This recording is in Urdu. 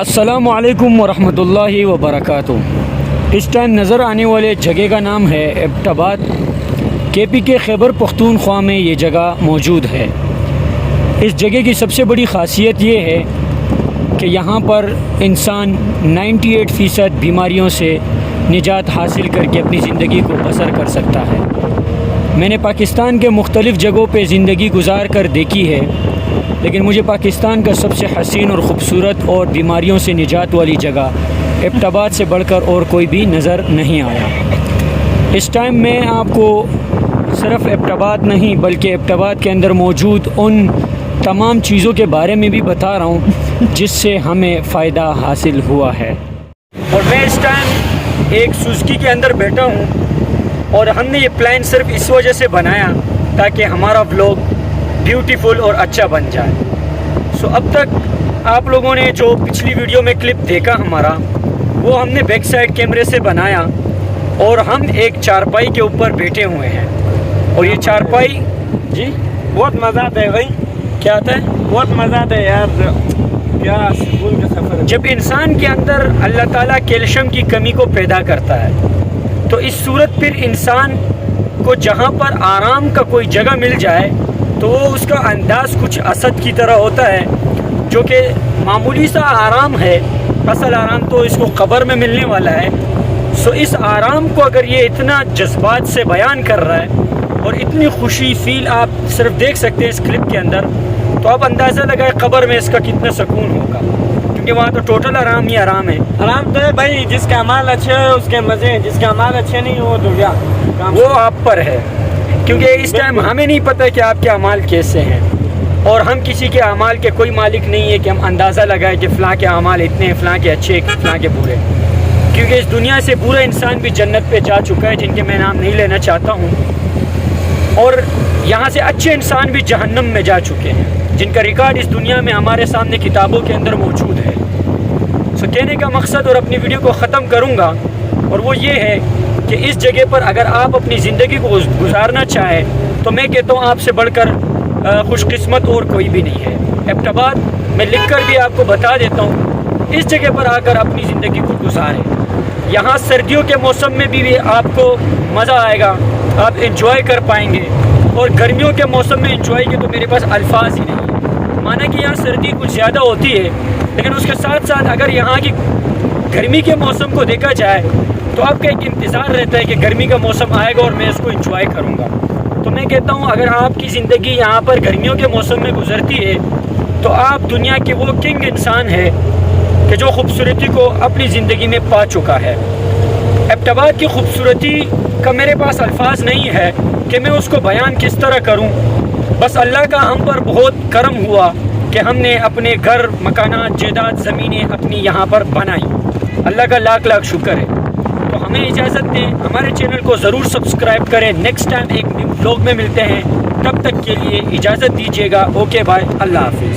السلام علیکم ورحمۃ اللہ وبرکاتہ۔ اس ٹائم نظر آنے والے جگہ کا نام ہے ایبٹ آباد۔ کے پی کے خیبر پختونخوا میں یہ جگہ موجود ہے۔ اس جگہ کی سب سے بڑی خاصیت یہ ہے کہ یہاں پر انسان 98% بیماریوں سے نجات حاصل کر کے اپنی زندگی کو بسر کر سکتا ہے۔ میں نے پاکستان کے مختلف جگہوں پہ زندگی گزار کر دیکھی ہے، لیکن مجھے پاکستان کا سب سے حسین اور خوبصورت اور بیماریوں سے نجات والی جگہ ایبٹ آباد سے بڑھ کر اور کوئی بھی نظر نہیں آیا۔ اس ٹائم میں آپ کو صرف ایبٹ آباد نہیں بلکہ ایبٹ آباد کے اندر موجود ان تمام چیزوں کے بارے میں بھی بتا رہا ہوں جس سے ہمیں فائدہ حاصل ہوا ہے۔ اور میں اس ٹائم ایک سوزکی کے اندر بیٹھا ہوں، اور ہم نے یہ پلان صرف اس وجہ سے بنایا تاکہ ہمارا ولاگ بیوٹیفل اور اچھا بن جائے۔ اب تک آپ لوگوں نے جو پچھلی ویڈیو میں کلپ دیکھا ہمارا، وہ ہم نے بیک سائڈ کیمرے سے بنایا، اور ہم ایک چارپائی کے اوپر بیٹھے ہوئے ہیں۔ اور یہ چارپائی جی بہت مزہ آتا ہے بھائی۔ کیا آتا ہے؟ بہت مزہ آتا ہے یار، کیا سکون کا سفر ہے۔ جب انسان کے اندر اللہ تعالیٰ کیلشیم کی کمی کو پیدا کرتا ہے، تو اس صورت پھر انسان کو جہاں پر آرام کا کوئی جگہ مل جائے تو وہ اس کا انداز کچھ اسد کی طرح ہوتا ہے، جو کہ معمولی سا آرام ہے، اصل آرام تو اس کو قبر میں ملنے والا ہے۔ اس آرام کو اگر یہ اتنا جذبات سے بیان کر رہا ہے اور اتنی خوشی فیل آپ صرف دیکھ سکتے ہیں اس کلپ کے اندر، تو آپ اندازہ لگائے قبر میں اس کا کتنا سکون ہوگا، کیونکہ وہاں تو ٹوٹل آرام ہی آرام ہے۔ آرام تو ہے بھائی، جس کا اعمال اچھے ہے اس کے مزے ہیں، جس کا اعمال اچھے نہیں ہو تو کیا وہ آپ پر ہے، کیونکہ اس ٹائم ہمیں نہیں پتہ کہ آپ کے اعمال کیسے ہیں، اور ہم کسی کے اعمال کے کوئی مالک نہیں ہے کہ ہم اندازہ لگائیں کہ فلاں کے اعمال اتنے ہیں، فلاں کے اچھے، فلاں کے برے، کیونکہ اس دنیا سے برا انسان بھی جنت پہ جا چکا ہے، جن کے میں نام نہیں لینا چاہتا ہوں، اور یہاں سے اچھے انسان بھی جہنم میں جا چکے ہیں، جن کا ریکارڈ اس دنیا میں ہمارے سامنے کتابوں کے اندر موجود ہے۔ کہنے کا مقصد، اور اپنی ویڈیو کو ختم کروں گا، اور وہ یہ ہے کہ اس جگہ پر اگر آپ اپنی زندگی کو گزارنا چاہیں تو میں کہتا ہوں آپ سے بڑھ کر خوش قسمت اور کوئی بھی نہیں ہے۔ ایبٹ آباد میں لکھ کر بھی آپ کو بتا دیتا ہوں، اس جگہ پر آ کر اپنی زندگی کو گزاریں۔ یہاں سردیوں کے موسم میں بھی آپ کو مزہ آئے گا، آپ انجوائے کر پائیں گے، اور گرمیوں کے موسم میں انجوائے کے تو میرے پاس الفاظ ہی نہیں ہے۔ مانا کہ یہاں سردی کچھ زیادہ ہوتی ہے، لیکن اس کے ساتھ ساتھ اگر یہاں کی گرمی کے موسم کو دیکھا جائے تو آپ کا ایک انتظار رہتا ہے کہ گرمی کا موسم آئے گا اور میں اس کو انجوائے کروں گا۔ تو میں کہتا ہوں اگر آپ کی زندگی یہاں پر گرمیوں کے موسم میں گزرتی ہے تو آپ دنیا کے وہ کنگ انسان ہے کہ جو خوبصورتی کو اپنی زندگی میں پا چکا ہے۔ ایبٹ آباد کی خوبصورتی کا میرے پاس الفاظ نہیں ہے کہ میں اس کو بیان کس طرح کروں، بس اللہ کا ہم پر بہت کرم ہوا کہ ہم نے اپنے گھر، مکانات، جائیداد، زمینیں اپنی یہاں پر بنائی۔ اللہ کا لاکھ لاکھ شکر ہے۔ تو ہمیں اجازت دیں، ہمارے چینل کو ضرور سبسکرائب کریں۔ نیکسٹ ٹائم ایک نیو ولاگ میں ملتے ہیں، تب تک کے لیے اجازت دیجیے گا۔ اوکے بائے، اللہ حافظ۔